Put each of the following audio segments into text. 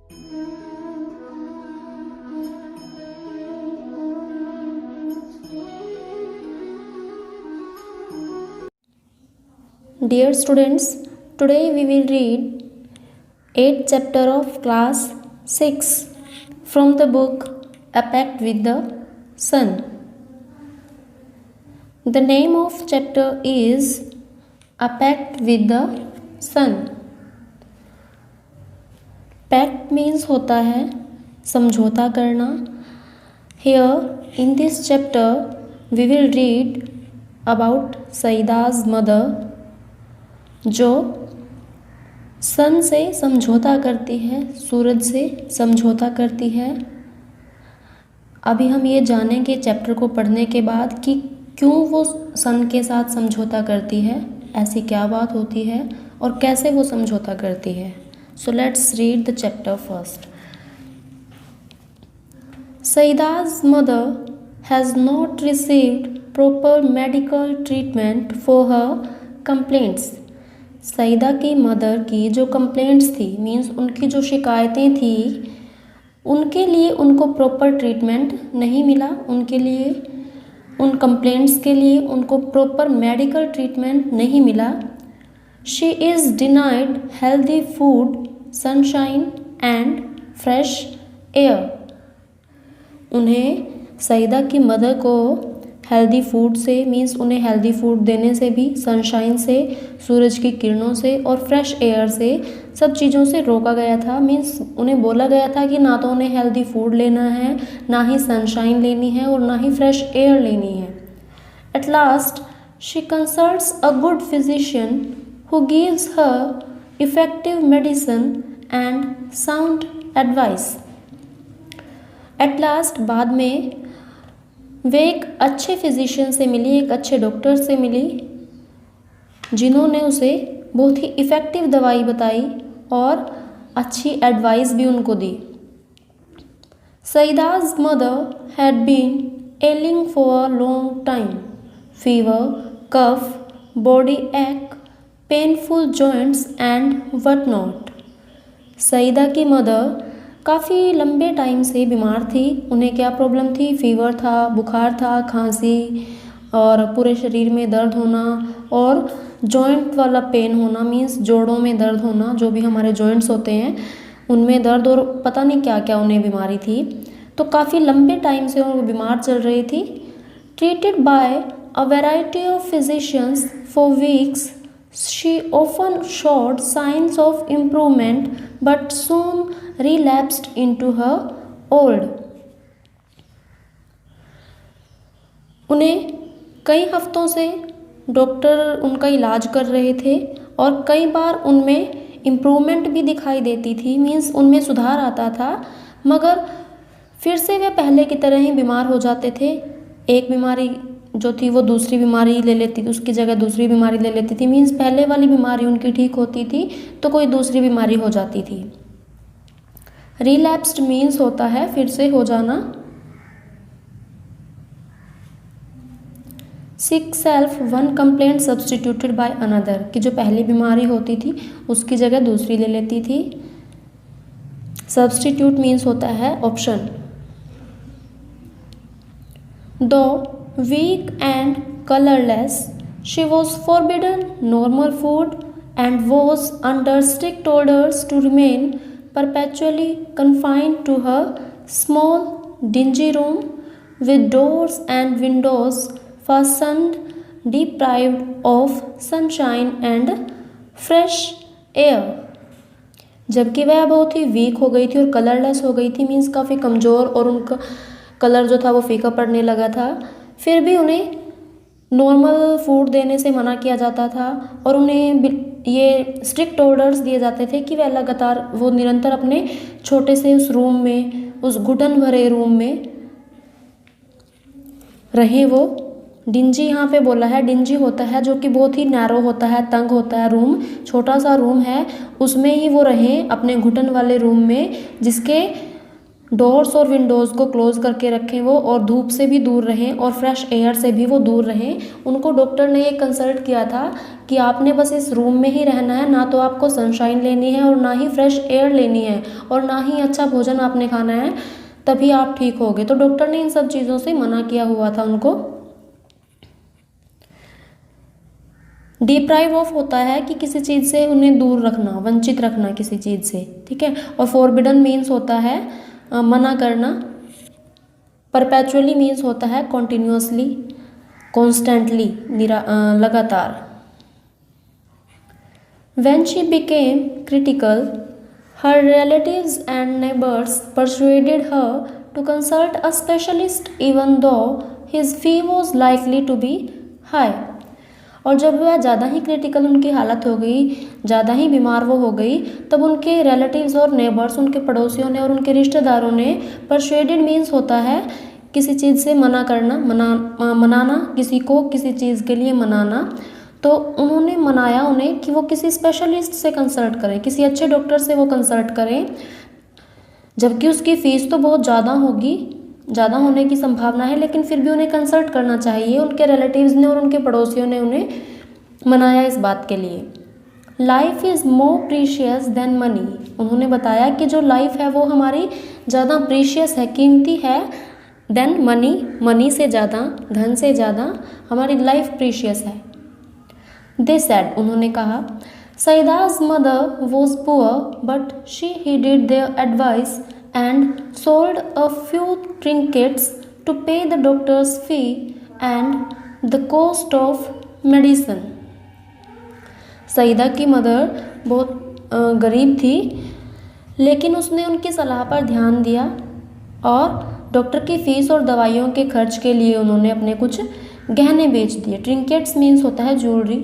Dear students, today we will read 8th chapter of class 6 from the book A Pact with the Sun. The name of chapter is A Pact with the Sun. Pact means होता है समझौता करना. Here in this chapter we will read about सईदा's mother जो सन से समझौता करती है, सूरज से समझौता करती है. अभी हम ये जानेंगे चैप्टर को पढ़ने के बाद कि क्यों वो सन के साथ समझौता करती है, ऐसी क्या बात होती है और कैसे वो समझौता करती है. So let's read the chapter first. Saeeda's mother has not received proper medical treatment for her complaints. Saida की मदर की जो कंप्लेंट्स थी, मीन्स उनकी जो शिकायतें थी, उनके लिए उनको प्रॉपर ट्रीटमेंट नहीं मिला. उनके लिए, उन कंप्लेंट्स के लिए उनको प्रॉपर मेडिकल ट्रीटमेंट नहीं मिला. She is denied healthy food, sunshine and fresh air. उन्हें, सईदा की मदर को हेल्दी फूड से, मीन्स उन्हें हेल्दी फूड देने से भी, सनशाइन से, सूरज की किरणों से और फ्रेश एयर से, सब चीज़ों से रोका गया था. मीन्स उन्हें बोला गया था कि ना तो उन्हें हेल्दी फूड लेना है, ना ही सनशाइन लेनी है और ना ही फ्रेश एयर लेनी है. At last she consults a good physician who gives her effective medicine and sound advice. At last, बाद में वे एक अच्छे फिजिशियन से मिली, एक अच्छे डॉक्टर से मिली, जिन्होंने उसे बहुत ही इफ़ेक्टिव दवाई बताई और अच्छी एडवाइस भी उनको दी. सईदा's mother had been ailing for a long time. Fever, cough, body ache, painful joints and what not. Saeeda की मदर काफ़ी लंबे टाइम से बीमार थी. उन्हें क्या प्रॉब्लम थी? फीवर था, बुखार था, खांसी और पूरे शरीर में दर्द होना और जॉइंट वाला पेन होना, मीन्स जोड़ों में दर्द होना, जो भी हमारे जॉइंट्स होते हैं उनमें दर्द, और पता नहीं क्या क्या उन्हें बीमारी थी. तो काफ़ी लंबे टाइम से वो बीमार चल रही थी. Treated by a variety of physicians for weeks, she often showed signs of improvement but soon relapsed into her old. उन्हें कई हफ्तों से डॉक्टर उनका इलाज कर रहे थे और कई बार उनमें इम्प्रूवमेंट भी दिखाई देती थी, मीन्स उनमें सुधार आता था, मगर फिर से वे पहले की तरह ही बीमार हो जाते थे. एक बीमारी जो थी वो दूसरी बीमारी ले लेती थी, उसकी जगह दूसरी बीमारी ले लेती थी. मीन्स पहले वाली बीमारी उनकी ठीक होती थी तो कोई दूसरी बीमारी हो जाती थी. रिलैप्स्ड मीन्स होता है फिर से हो जाना. Sick self one complaint substituted by another, कि जो पहली बीमारी होती थी उसकी जगह दूसरी ले लेती थी. सब्सटीट्यूट मीन्स होता है ऑप्शन. दो weak and colorless, she was forbidden normal food and was under strict orders to remain perpetually confined to her small dingy room with doors and windows fastened, deprived of sunshine and fresh air. जबकि वह बहुत ही week हो गई थी और colourless हो गई थी, मीन्स काफ़ी कमज़ोर, और उनका कलर जो था वो फीका पड़ने लगा था. फिर भी उन्हें नॉर्मल फूड देने से मना किया जाता था और उन्हें ये स्ट्रिक्ट ऑर्डर्स दिए जाते थे कि वह लगातार, वो निरंतर अपने छोटे से उस रूम में, उस घुटन भरे रूम में रहे. वो डिंजी यहाँ पे बोला है, डिंजी होता है जो कि बहुत ही नैरो होता है, तंग होता है रूम, छोटा सा रूम है, उसमें ही वो रहें अपने घुटन वाले रूम में, जिसके डोर्स और विंडोज़ को क्लोज़ करके रखें वो, और धूप से भी दूर रहें और फ्रेश एयर से भी वो दूर रहें। उनको डॉक्टर ने ये कंसल्ट किया था कि आपने बस इस रूम में ही रहना है, ना तो आपको सनशाइन लेनी है और ना ही फ्रेश एयर लेनी है और ना ही अच्छा भोजन आपने खाना है, तभी आप ठीक होगे। तो डॉक्टर ने इन सब चीज़ों से मना किया हुआ था उनको। डिप्राइव ऑफ होता है कि किसी चीज़ से उन्हें दूर रखना, वंचित रखना किसी चीज़ से, ठीक है। और फॉरबिडन मीन्स होता है मना करना। परपेचुअली मीन्स होता है कॉन्टिन्यूसली, कॉन्स्टेंटली, लगातार। When she became critical, her relatives and neighbors persuaded her to consult a specialist even though his fee was likely to be high. और जब वह ज़्यादा ही क्रिटिकल उनकी हालत हो गई, ज़्यादा ही बीमार वो हो गई, तब उनके रिलेटिव्स और नेबर्स, उनके पड़ोसियों ने और उनके रिश्तेदारों ने, परsuaded मीन्स होता है किसी चीज़ से मना करना, मनाना, किसी को किसी चीज़ के लिए मनाना। तो उन्होंने मनाया उन्हें कि वो किसी स्पेशलिस्ट से कंसल्ट करें, किसी अच्छे डॉक्टर से वो कंसल्ट करें, जबकि उसकी फ़ीस तो बहुत ज़्यादा होगी, ज़्यादा होने की संभावना है, लेकिन फिर भी उन्हें कंसल्ट करना चाहिए। उनके रिलेटिव्स ने और उनके पड़ोसियों ने उन्हें मनाया इस बात के लिए। Life is more precious than money. उन्होंने बताया कि जो लाइफ है वो हमारी ज़्यादा प्रीशियस है, कीमती है, देन मनी, मनी से ज़्यादा, धन से ज़्यादा हमारी लाइफ प्रीशियस है। दे सेड, उन्होंने कहा, सईदा's mother was poor but she heeded their advice and sold a few trinkets to pay the doctor's fee and the cost of medicine. Saeeda की मदर बहुत गरीब थी, लेकिन उसने उनकी सलाह पर ध्यान दिया और डॉक्टर की फ़ीस और दवाइयों के खर्च के लिए उन्होंने अपने कुछ गहने बेच दिए। ट्रिंकेट्स मीन्स होता है jewellery.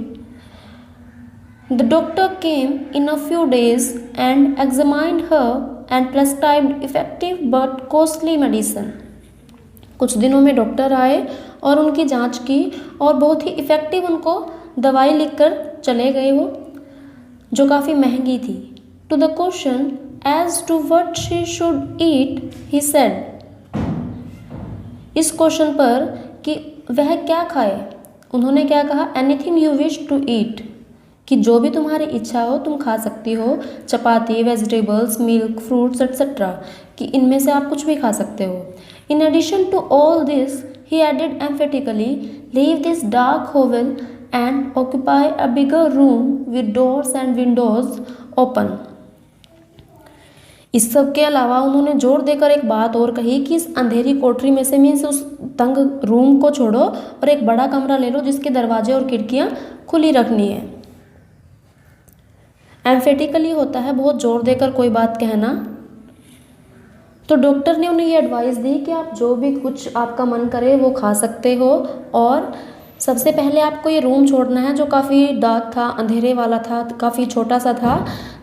The doctor came in a few days and examined her and prescribed effective but costly medicine. कुछ दिनों में डॉक्टर आए और उनकी जांच की और बहुत ही इफ़ेक्टिव उनको दवाई लिखकर चले गए वो, जो काफ़ी महंगी थी। To the question as to what she should eat, he said. इस क्वेश्चन पर कि वह क्या खाए, उन्होंने क्या कहा, Anything you wish to eat, कि जो भी तुम्हारी इच्छा हो तुम खा सकती हो, chapati, vegetables, milk, fruits etcetera, कि इनमें से आप कुछ भी खा सकते हो। In addition to all this he added emphatically, leave this dark hovel and occupy a bigger room with doors and windows open. इस सब के अलावा उन्होंने जोर देकर एक बात और कही कि इस अंधेरी कोठरी में से, मीन्स उस तंग रूम को छोड़ो और एक बड़ा कमरा ले लो जिसके दरवाजे और खिड़कियाँ खुली रखनी है। एम्फेटिकली होता है बहुत जोर देकर कोई बात कहना। तो डॉक्टर ने उन्हें ये एडवाइस दी कि आप जो भी कुछ आपका मन करे वो खा सकते हो, और सबसे पहले आपको ये रूम छोड़ना है जो काफ़ी डार्क था, अंधेरे वाला था, काफ़ी छोटा सा था।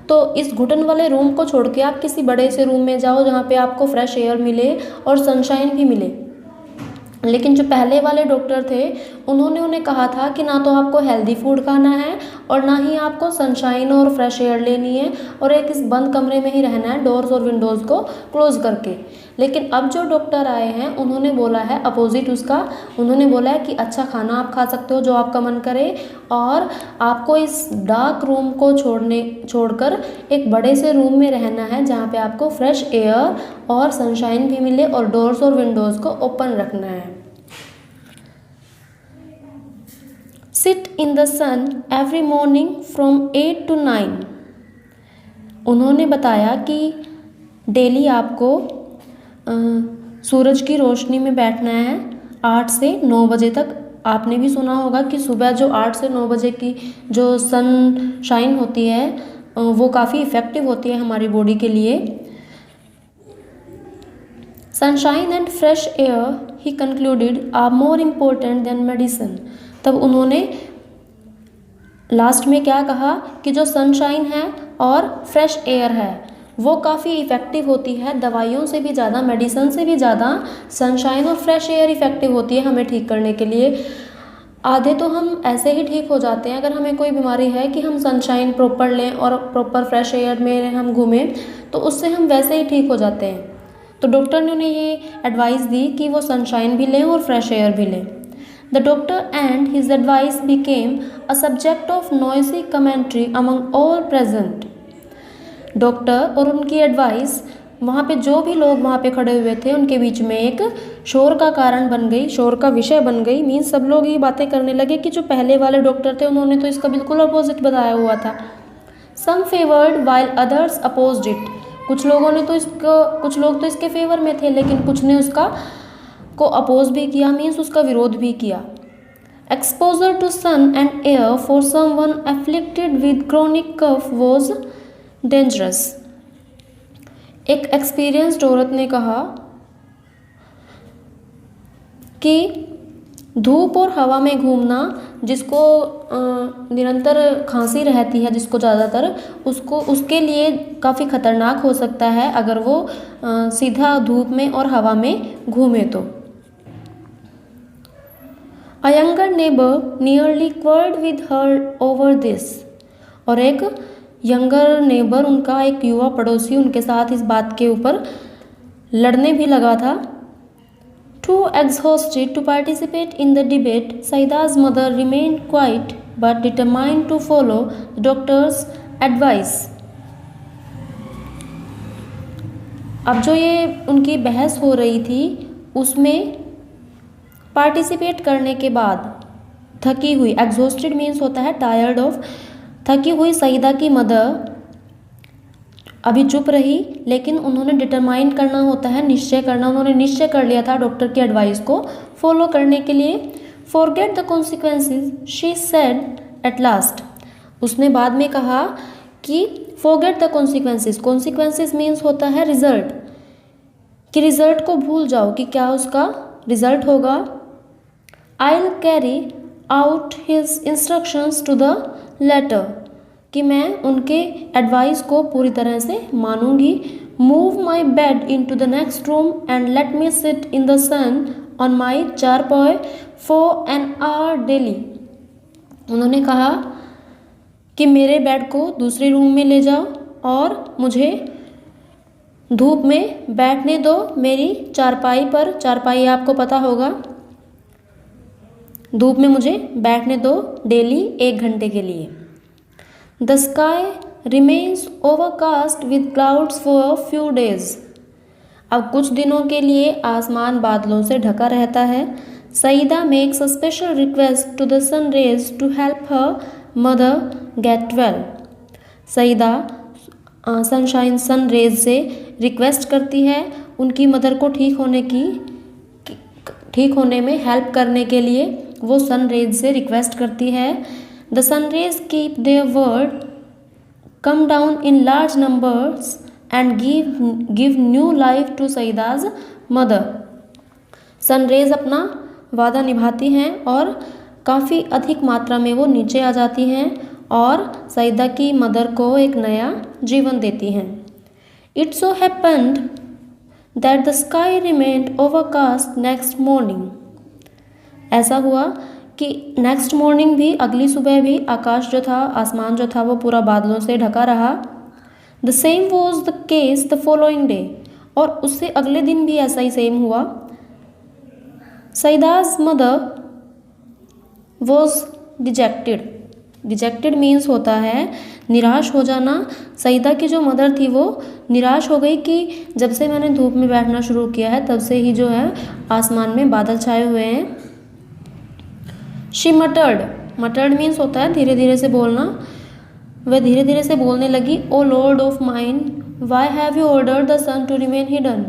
तो इस घुटन वाले रूम को छोड़ के आप किसी बड़े से रूम में जाओ जहाँ पे आपको फ्रेश एयर मिले और सनशाइन भी मिले। लेकिन जो पहले वाले डॉक्टर थे उन्होंने उन्हें कहा था कि ना तो आपको हेल्दी फूड खाना है और ना ही आपको सनशाइन और फ्रेश एयर लेनी है, और एक इस बंद कमरे में ही रहना है, डोर्स और विंडोज़ को क्लोज़ करके। लेकिन अब जो डॉक्टर आए हैं उन्होंने बोला है अपोजिट उसका, उन्होंने बोला है कि अच्छा खाना आप खा सकते हो जो आपका मन करे, और आपको इस डार्क रूम को छोड़कर एक बड़े से रूम में रहना है जहाँ पे आपको फ्रेश एयर और सनशाइन भी मिले और डोर्स और विंडोज़ को ओपन रखना है। Sit in the sun every morning from 8 to 9। उन्होंने बताया कि डेली आपको सूरज की रोशनी में बैठना है 8 से 9 बजे तक। आपने भी सुना होगा कि सुबह जो 8 से 9 बजे की जो सनशाइन होती है वो काफ़ी इफ़ेक्टिव होती है हमारी बॉडी के लिए। सनशाइन एंड फ्रेश एयर ही concluded are more important than medicine. तब उन्होंने लास्ट में क्या कहा कि जो सनशाइन है और फ्रेश एयर है वो काफ़ी इफ़ेक्टिव होती है, दवाइयों से भी ज़्यादा, मेडिसिन से भी ज़्यादा सनशाइन और फ्रेश एयर इफ़ेक्टिव होती है हमें ठीक करने के लिए। आधे तो हम ऐसे ही ठीक हो जाते हैं, अगर हमें कोई बीमारी है कि हम सनशाइन प्रॉपर लें और प्रॉपर फ्रेश एयर में हम घूमें तो उससे हम वैसे ही ठीक हो जाते हैं। तो डॉक्टर ने उन्हें ये एडवाइस दी कि वो सनशाइन भी लें और फ्रेश एयर भी लें। The doctor and his advice became a subject of noisy commentary among all present. Doctor और उनकी एडवाइस वहाँ पे जो भी लोग वहाँ पे खड़े हुए थे उनके बीच में एक शोर का कारण बन गई, शोर का विषय बन गई। मीन्स सब लोग ये बातें करने लगे कि जो पहले वाले डॉक्टर थे उन्होंने तो इसका बिल्कुल अपोजिट बताया हुआ था। Some favoured while others opposed it. कुछ लोग तो इसके फेवर में थे, लेकिन कुछ ने उसका को अपोज भी किया, मीन्स उसका विरोध भी किया। Exposure to sun and air for someone afflicted with chronic cough was dangerous. एक एक्सपीरियंस्ड औरत ने कहा कि धूप और हवा में घूमना, जिसको निरंतर खांसी रहती है जिसको ज़्यादातर, उसके लिए काफ़ी खतरनाक हो सकता है अगर वो सीधा धूप में और हवा में घूमे तो। A younger neighbor nearly quarreled with her over this। और एक यंगर नेबर, उनका एक युवा पड़ोसी, उनके साथ इस बात के ऊपर लड़ने भी लगा था। Too exhausted to participate in the debate, Saida's mother remained quiet but determined to follow the doctor's advice। अब जो ये उनकी बहस हो रही थी उसमें पार्टिसिपेट करने के बाद थकी हुई, एग्जॉस्टेड मीन्स होता है टायर्ड ऑफ, थकी हुई सईदा की मदर अभी चुप रही, लेकिन उन्होंने डिटरमाइन करना होता है, निश्चय करना। उन्होंने निश्चय कर लिया था डॉक्टर की एडवाइस को फॉलो करने के लिए। Forget the consequences she said at last. उसने बाद में कहा कि forget the consequences. Consequences means होता है रिजल्ट, कि रिजल्ट को भूल जाओ कि क्या उसका रिजल्ट होगा। I will carry out his instructions to the letter. कि मैं उनके एडवाइस को पूरी तरह से मानूंगी। Move my bed into the next room and let me sit in the sun on my charpai for an our daily. उन्होंने कहा कि मेरे बेड को दूसरे रूम में ले जाओ और मुझे धूप में बैठने दो मेरी चारपाई पर। चारपाई आपको पता होगा, धूप में मुझे बैठने दो डेली 1 घंटे के लिए। The sky remains overcast with clouds for a few days। अब कुछ दिनों के लिए आसमान बादलों से ढका रहता है। Saida makes a special request to the sun rays to help her mother get well। Saida sunshine sun rays से रिक्वेस्ट करती है उनकी मदर को ठीक होने में हेल्प करने के लिए। वो सन रेज से रिक्वेस्ट करती है। The sun rays keep their word, come down in large numbers and give new life to Saida's mother। Sun rays अपना वादा निभाती हैं और काफ़ी अधिक मात्रा में वो नीचे आ जाती हैं और सईदा की मदर को एक नया जीवन देती हैं। It so happened that the sky remained overcast next morning। ऐसा हुआ कि नेक्स्ट मॉर्निंग भी, अगली सुबह भी आकाश जो था, आसमान जो था वो पूरा बादलों से ढका रहा। The same was the case the following day. और उससे अगले दिन भी ऐसा ही सेम हुआ। Saeeda's mother was dejected. Dejected means होता है निराश हो जाना। सईदा की जो मदर थी वो निराश हो गई कि जब से मैंने धूप में बैठना शुरू किया है तब से ही जो है आसमान में बादल छाए हुए हैं। शी मटर्ड। मटर्ड मीन्स होता है धीरे धीरे से बोलना। वह धीरे धीरे से बोलने लगी। O Lord of mine, why have you ordered the sun to remain hidden.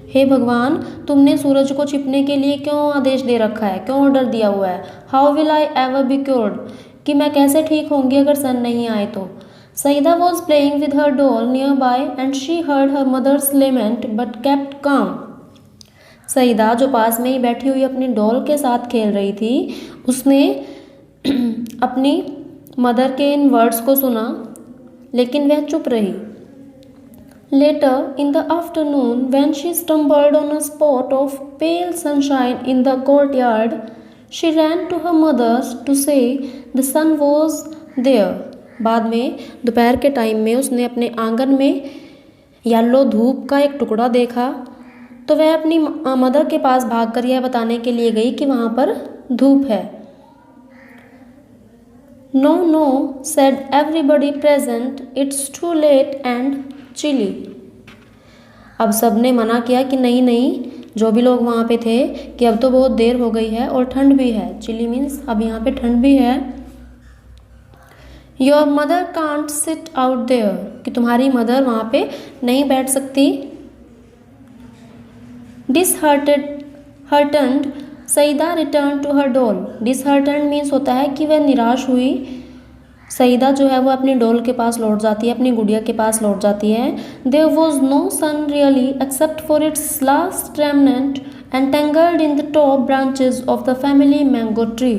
हे भगवान, तुमने सूरज को छिपने के लिए क्यों आदेश दे रखा है, क्यों ऑर्डर दिया हुआ है। How will I ever be cured, कि मैं कैसे ठीक होंगी अगर सन नहीं आए तो। Saida was playing with her doll nearby and she heard her mother's lament but kept calm. Saida जो पास में ही बैठी हुई अपनी डॉल के साथ खेल रही थी, उसने अपनी मदर के इन वर्ड्स को सुना, लेकिन वह चुप रही। Later in the afternoon when she stumbled on a spot of pale sunshine in the courtyard, she ran to her mother's to say the sun was there. बाद में दोपहर के टाइम में उसने अपने आंगन में येलो धूप का एक टुकड़ा देखा तो वह अपनी मदर के पास भागकर यह बताने के लिए गई कि वहाँ पर धूप है। No no said everybody present, it's too late and chilly. अब सबने मना किया कि नहीं नहीं, जो भी लोग वहाँ पे थे, कि अब तो बहुत देर हो गई है और ठंड भी है। चिली मीन्स अब यहाँ पे ठंड भी है। Your mother can't sit out there, कि तुम्हारी मदर वहाँ पे नहीं बैठ सकती। Disheartened Saeeda return to her doll. Disheartened means होता है कि वह निराश हुई। सईदा जो है वो अपनी डॉल के पास लौट जाती है, अपनी गुड़िया के पास लौट जाती है। There was no sun really except for its last remnant entangled in the top branches of the family mango tree.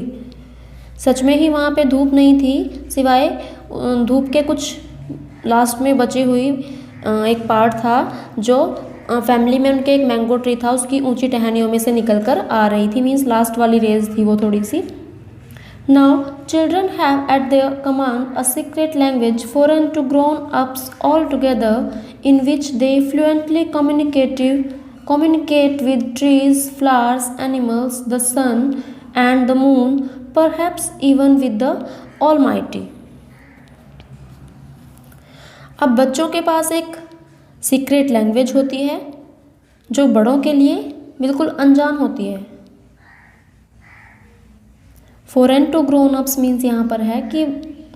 सच में ही वहाँ पे धूप नहीं थी, सिवाय धूप के कुछ लास्ट में बची हुई एक पार्ट था जो फैमिली में उनके एक मैंगो ट्री था, उसकी ऊंची टहनियों में से निकल कर आ रही थी। मीन्स लास्ट वाली रेज थी वो थोड़ी सी। Now children have at their command a secret language foreign to grown-ups altogether, in which they fluently communicate with trees, flowers, animals, the sun and the moon, perhaps even with the Almighty. अब बच्चों के पास एक secret language होती है जो बड़ों के लिए बिल्कुल अनजान होती है। Foreign to grown ups means यहाँ पर है कि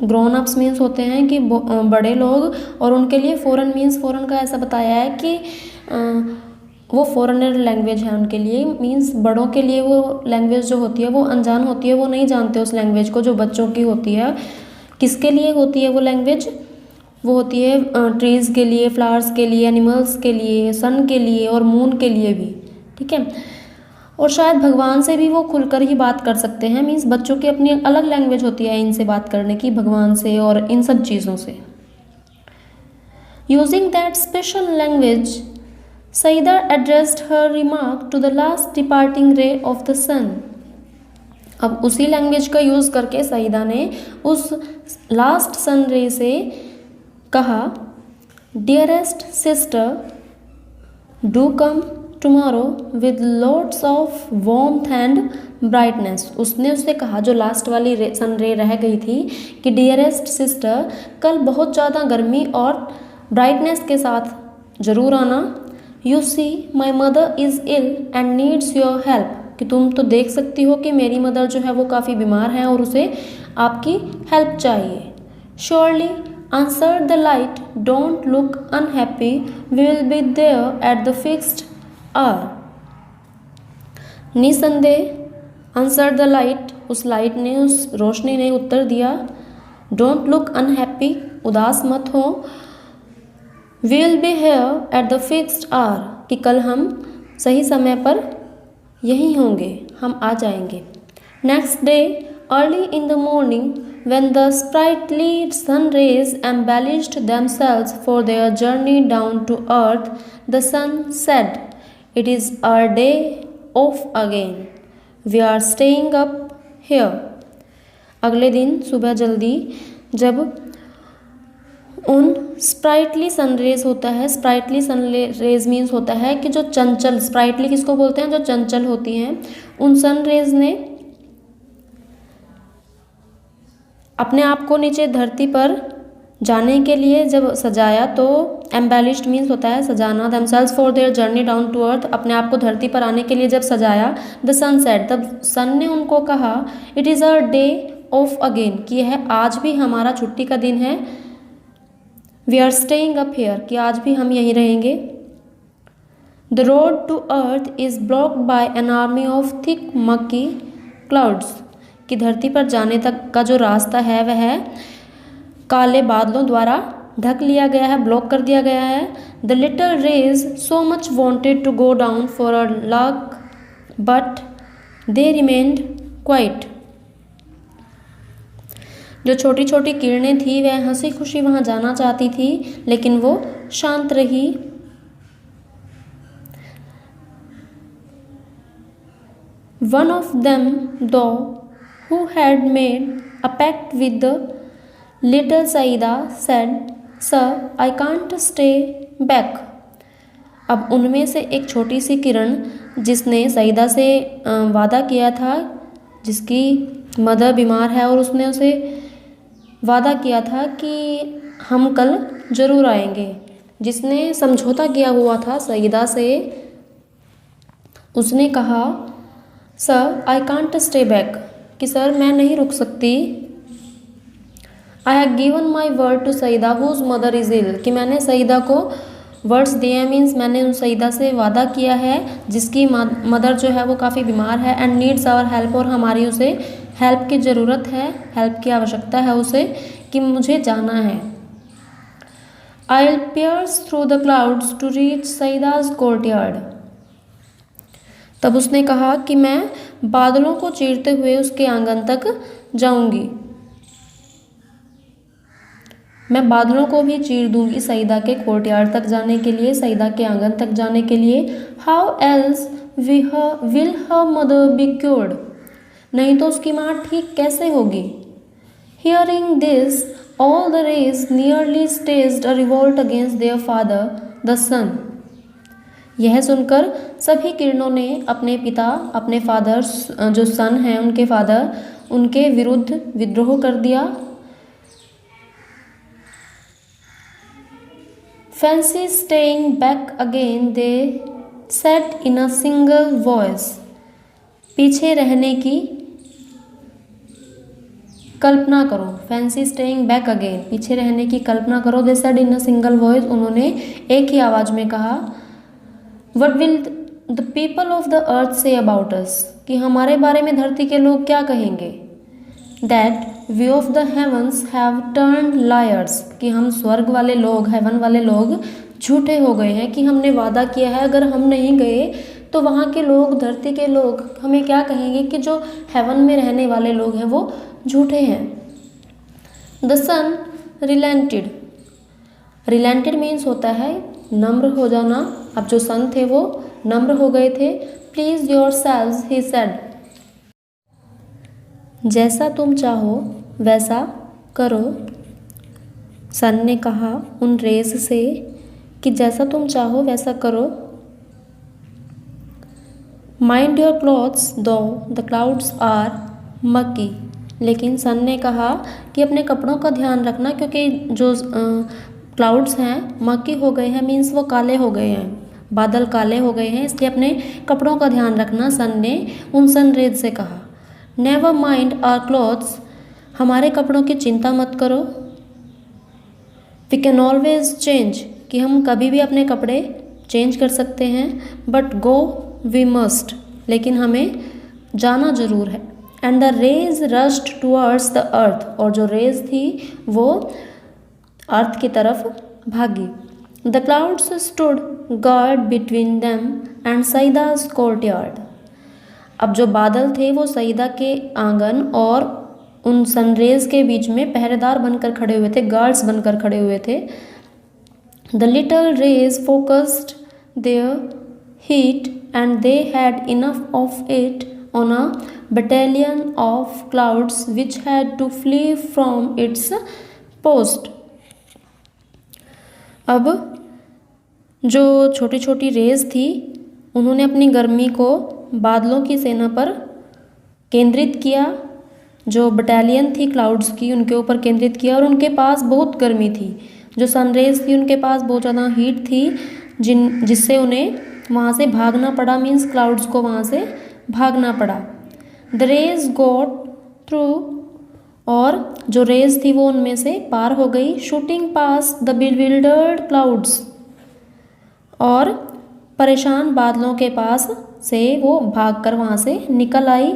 ग्रोन अप्स मीन्स होते हैं कि बड़े लोग, और उनके लिए फॉरेन मीन्स फॉरेन का ऐसा बताया है कि वो फॉरेनर लैंग्वेज है उनके लिए। मीन्स बड़ों के लिए वो लैंग्वेज जो होती है वो अनजान होती है, वो नहीं जानते उस लैंग्वेज को जो बच्चों की होती है। किसके लिए होती है वो लैंग्वेज? वो होती है ट्रीज़ के लिए, फ्लावर्स के लिए, एनिमल्स के लिए, सन के लिए और मून के लिए भी। ठीक है, और शायद भगवान से भी वो खुलकर ही बात कर सकते हैं। मीन्स बच्चों की अपनी अलग लैंग्वेज होती है इनसे बात करने की, भगवान से और इन सब चीज़ों से। Using that special language Saeeda addressed her remark to the last departing ray of the sun. अब उसी लैंग्वेज का यूज़ करके सईदा ने उस लास्ट सन रे से कहा, dearest sister do come tomorrow with lots of warmth and brightness. उसने उससे कहा, जो लास्ट वाली सन रे रह गई थी, कि डियरेस्ट सिस्टर कल बहुत ज़्यादा गर्मी और ब्राइटनेस के साथ ज़रूर आना। You see my mother is ill and needs your help, कि तुम तो देख सकती हो कि मेरी मदर जो है वो काफ़ी बीमार है और उसे आपकी हेल्प चाहिए। Surely answer the light, don't look unhappy, we will be there at the fixed hour. निसंदेह, आंसर द लाइट, उस लाइट ने, उस रोशनी ने उत्तर दिया। डोंट लुक अनहैप्पी, उदास मत हो। We will be here at the fixed hour, कि कल हम सही समय पर यहीं होंगे, हम आ जाएंगे। Next day early in the morning when the sprightly sun rays embellished themselves for their journey down to earth, the sun said, "It is our day off again. We are staying up here." अगले दिन सुबह जल्दी जब उन sprightly sun rays होता है, sprightly sun rays means होता है कि जो चंचल, स्प्राइटली किसको बोलते हैं? जो चंचल होती हैं। उन सनरेज ने अपने आप को नीचे धरती पर जाने के लिए जब सजाया, तो एम्बेलिश्ड मीन्स होता है सजाना। themselves for their journey down to earth, अपने आप को धरती पर आने के लिए जब सजाया। the sun said, तब सन ने उनको कहा, it is our day off again, कि यह आज भी हमारा छुट्टी का दिन है। we are staying up here, कि आज भी हम यहीं रहेंगे। the road to earth is blocked by an army of thick murky clouds, कि धरती पर जाने तक का जो रास्ता है वह काले बादलों द्वारा ढक लिया गया है, ब्लॉक कर दिया गया है। The little rays so much wanted to go down for a look but they remained quiet, जो छोटी छोटी किरणें थी वह हंसी खुशी वहाँ जाना चाहती थी, लेकिन वो शांत रही। वन ऑफ देम दो who had made a pact with the little Saida said, "Sir, I can't stay back." अब उनमें से एक छोटी सी किरण जिसने सईदा से वादा किया था, जिसकी मदर बीमार है और उसने उसे वादा किया था कि हम कल ज़रूर आएंगे, जिसने समझौता किया हुआ था सईदा से, उसने कहा sir I can't stay back, कि सर मैं नहीं रुक सकती। I have given my word to Saeeda whose mother is ill, कि मैंने सईदा को वर्ड्स दिए, मीन्स मैंने उन सईदा से वादा किया है जिसकी मदर जो है वो काफ़ी बीमार है, एंड नीड्स आवर हेल्प, और हमारी उसे हेल्प की ज़रूरत है, हेल्प की आवश्यकता है उसे, कि मुझे जाना है। I will pierce through the clouds to reach Saeeda's courtyard. तब उसने कहा कि मैं बादलों को चीरते हुए उसके आंगन तक जाऊंगी, मैं बादलों को भी चीर दूंगी सईदा के कोर्टयार्ड तक जाने के लिए, सईदा के आंगन तक जाने के लिए। How else will her mother be cured, नहीं तो उसकी माँ ठीक कैसे होगी। Hearing this all the rays nearly staged a revolt against their father the sun. यह सुनकर सभी किरणों ने अपने पिता, अपने फादर जो सन हैं उनके फादर, उनके विरुद्ध विद्रोह कर दिया। Fancy staying back again, they said in a single voice. पीछे रहने की कल्पना करो। Fancy staying back again, पीछे रहने की कल्पना करो। They said in a single voice, उन्होंने एक ही आवाज़ में कहा। What will the people of the earth say about us, कि हमारे बारे में धरती के लोग क्या कहेंगे। That we of the heavens have turned liars, कि हम स्वर्ग वाले लोग, हेवन वाले लोग झूठे हो गए हैं, कि हमने वादा किया है अगर हम नहीं गए तो वहाँ के लोग, धरती के लोग हमें क्या कहेंगे कि जो हेवन में रहने वाले लोग हैं वो झूठे हैं। द सन रिलेंटेड, रिलेंटेड मीन्स होता है नम्र हो जाना। अब जो सन थे वो नम्र हो गए थे। Please your selves he said, जैसा तुम चाहो वैसा करो। सन ने कहा उन रेज से कि जैसा तुम चाहो वैसा करो। माइंड योर क्लॉथ्स दो द क्लाउड्स आर मकी, लेकिन सन ने कहा कि अपने कपड़ों का ध्यान रखना, क्योंकि जो क्लाउड्स हैं मकी हो गए हैं, मीन्स वो काले हो गए हैं, बादल काले हो गए हैं, इसलिए अपने कपड़ों का ध्यान रखना, सन ने उन सन रेज से कहा। नेवर माइंड आवर क्लॉथ्स, हमारे कपड़ों की चिंता मत करो। वी कैन ऑलवेज चेंज, कि हम कभी भी अपने कपड़े चेंज कर सकते हैं। बट गो वी मस्ट, लेकिन हमें जाना ज़रूर है। And the rays rushed towards the earth, और जो रेज थी वो अर्थ की तरफ भागी। The clouds stood guard between them and Saeeda's courtyard, अब जो बादल थे वो सईदा के आंगन और उन सनरेज के बीच में पहरेदार बनकर खड़े हुए थे, गार्ड्स बनकर खड़े हुए थे। The little rays focused their heat and they had enough of it on a battalion of clouds which had to flee from its post. अब जो छोटी छोटी रेज थी उन्होंने अपनी गर्मी को बादलों की सेना पर केंद्रित किया, जो बटालियन थी क्लाउड्स की उनके ऊपर केंद्रित किया, और उनके पास बहुत गर्मी थी। जो सनरेज थी उनके पास बहुत ज़्यादा हीट थी, जिससे उन्हें वहाँ से भागना पड़ा, मीन्स क्लाउड्स को वहाँ से भागना पड़ा। द रेज गॉट थ्रू, और जो रेज थी वो उनमें से पार हो गई। Shooting pass the bewildered clouds, और परेशान बादलों के पास से वो भागकर वहाँ से निकल आई।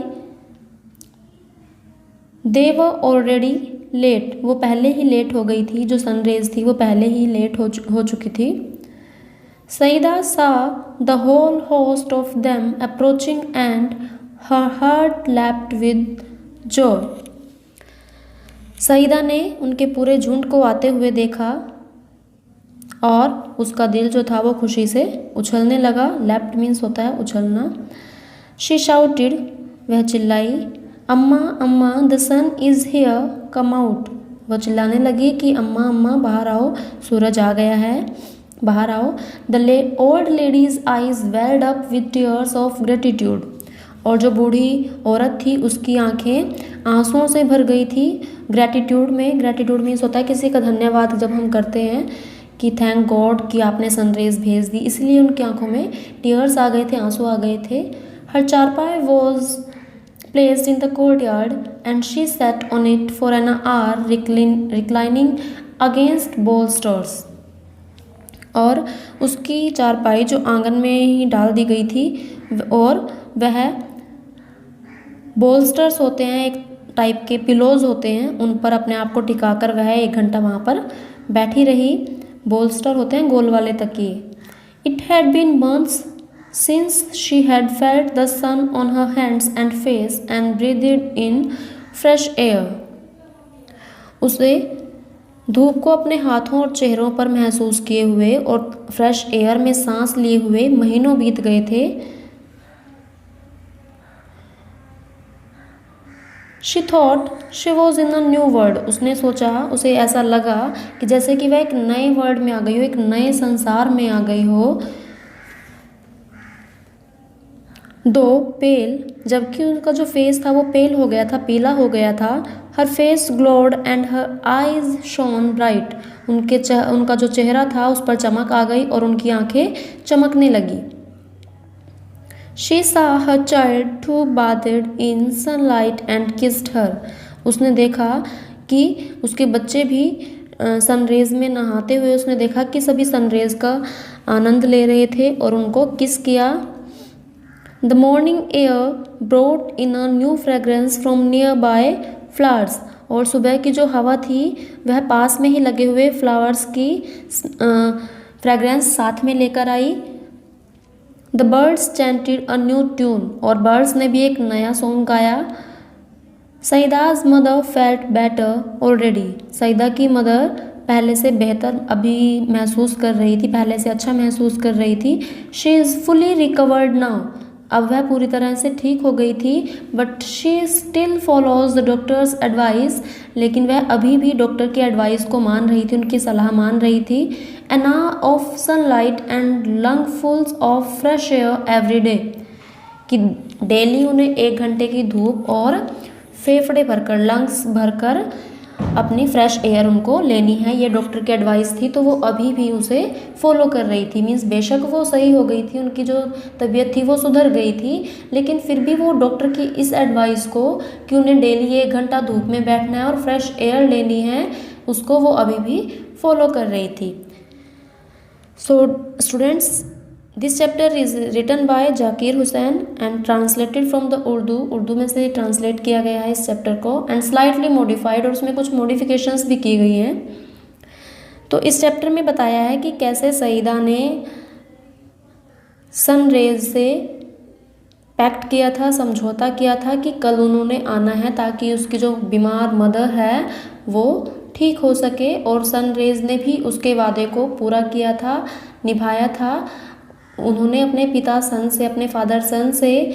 दे वर ऑलरेडी लेट, वो पहले ही लेट हो गई थी, जो सनरेज थी वो पहले ही लेट हो चुकी थी। Saida saw the whole host of them approaching and her heart leaped with joy, Saida ने उनके पूरे झुंड को आते हुए देखा और उसका दिल जो था वो खुशी से उछलने लगा। लैप्ड मीन्स होता है उछलना। शी शाउटेड, वह चिल्लाई, अम्मा अम्मा the sun is here come out, वह चिल्लाने लगी कि अम्मा अम्मा बाहर आओ, सूरज आ गया है। बाहर आओ। The old ladies eyes weld up with tears of gratitude. और जो बूढ़ी औरत थी उसकी आंखें आंसुओं से भर गई थी। ग्रेटिट्यूड मीन्स होता है किसी का धन्यवाद जब हम करते हैं कि थैंक गॉड कि आपने सनरेज भेज दी, इसलिए उनकी आंखों में टीयर्स आ गए थे, आंसू आ गए थे। Her charpai was placed in the courtyard and she sat on it for an hour reclining against bolsters. और उसकी चारपाई जो आंगन में ही डाल दी गई थी और वह बोल्स्टर्स होते हैं, एक टाइप के पिलोज होते हैं, उन पर अपने आप को टिकाकर वह 1 घंटा वहाँ पर बैठी रही। बोल्स्टर होते हैं गोल वाले तकिए। It had been months since she had felt the sun on her hands and face and breathed in fresh air. उसे धूप को अपने हाथों और चेहरों पर महसूस किए हुए और फ्रेश एयर में सांस लिए हुए महीनों बीत गए थे। She thought she was in a new world. उसने सोचा, उसे ऐसा लगा कि जैसे कि वह एक नए वर्ल्ड में आ गई हो, एक नए संसार में आ गई हो। दो पेल, जबकि उनका जो फेस था वो पेल हो गया था, पीला हो गया था। Her face glowed and her eyes shone bright. उनका जो चेहरा था उस पर चमक आ गई और उनकी आंखें चमकने लगी। She saw her child who bathed in sunlight and kissed her. उसने देखा कि उसके बच्चे भी सनरेज में नहाते हुए, उसने देखा कि सभी सनरेज का आनंद ले रहे थे और उनको किस किया। The morning air brought in a new fragrance from nearby flowers. और सुबह की जो हवा थी वह पास में ही लगे हुए फ्लावर्स की फ्रेग्रेंस साथ में लेकर आई। The birds chanted a new tune. और बर्ड्स ने भी एक नया सॉन्ग गाया। Saeeda's mother felt better already. Saeeda की मदर पहले से बेहतर अभी महसूस कर रही थी, पहले से अच्छा महसूस कर रही थी। She is fully recovered now. अब वह पूरी तरह से ठीक हो गई थी। But she still follows the doctors advice. लेकिन वह अभी भी डॉक्टर की एडवाइस को मान रही थी, उनकी सलाह मान रही थी। An hour of sunlight and lungfuls of fresh air every day. कि डेली उन्हें 1 घंटे की धूप और फेफड़े भरकर, लंग्स भरकर अपनी फ्रेश एयर उनको लेनी है। ये डॉक्टर की एडवाइस थी, तो वो अभी भी उसे फॉलो कर रही थी। मीन्स बेशक वो सही हो गई थी, उनकी जो तबीयत थी वो सुधर गई थी, लेकिन फिर भी वो डॉक्टर की इस एडवाइस को कि उन्हें डेली 1 घंटा धूप में बैठना है और फ्रेश एयर लेनी है, उसको वो अभी भी फॉलो कर रही थी। So students, this chapter is written by Zakir Hussain and translated from the Urdu में से ट्रांसलेट किया गया है इस चैप्टर को, एंड स्लाइटली मॉडिफाइड, और उसमें कुछ मॉडिफिकेशंस भी की गई हैं। तो इस चैप्टर में बताया है कि कैसे सईदा ने सनरेज से पैक्ट किया था, समझौता किया था कि कल उन्होंने आना है ताकि उसकी जो बीमार मदर है वो ठीक हो सके। और सनरेज ने भी उसके वादे को पूरा किया था, निभाया था। उन्होंने अपने पिता सन से, अपने फादर सन से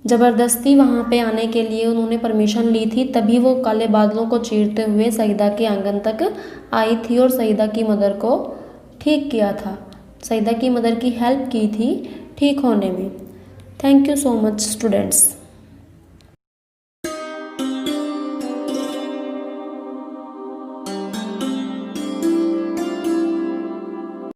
ज़बरदस्ती वहाँ पे आने के लिए उन्होंने परमिशन ली थी, तभी वो काले बादलों को चीरते हुए सईदा के आंगन तक आई थी और सईदा की मदर को ठीक किया था, सईदा की मदर की हेल्प की थी ठीक होने में। Thank you so much students.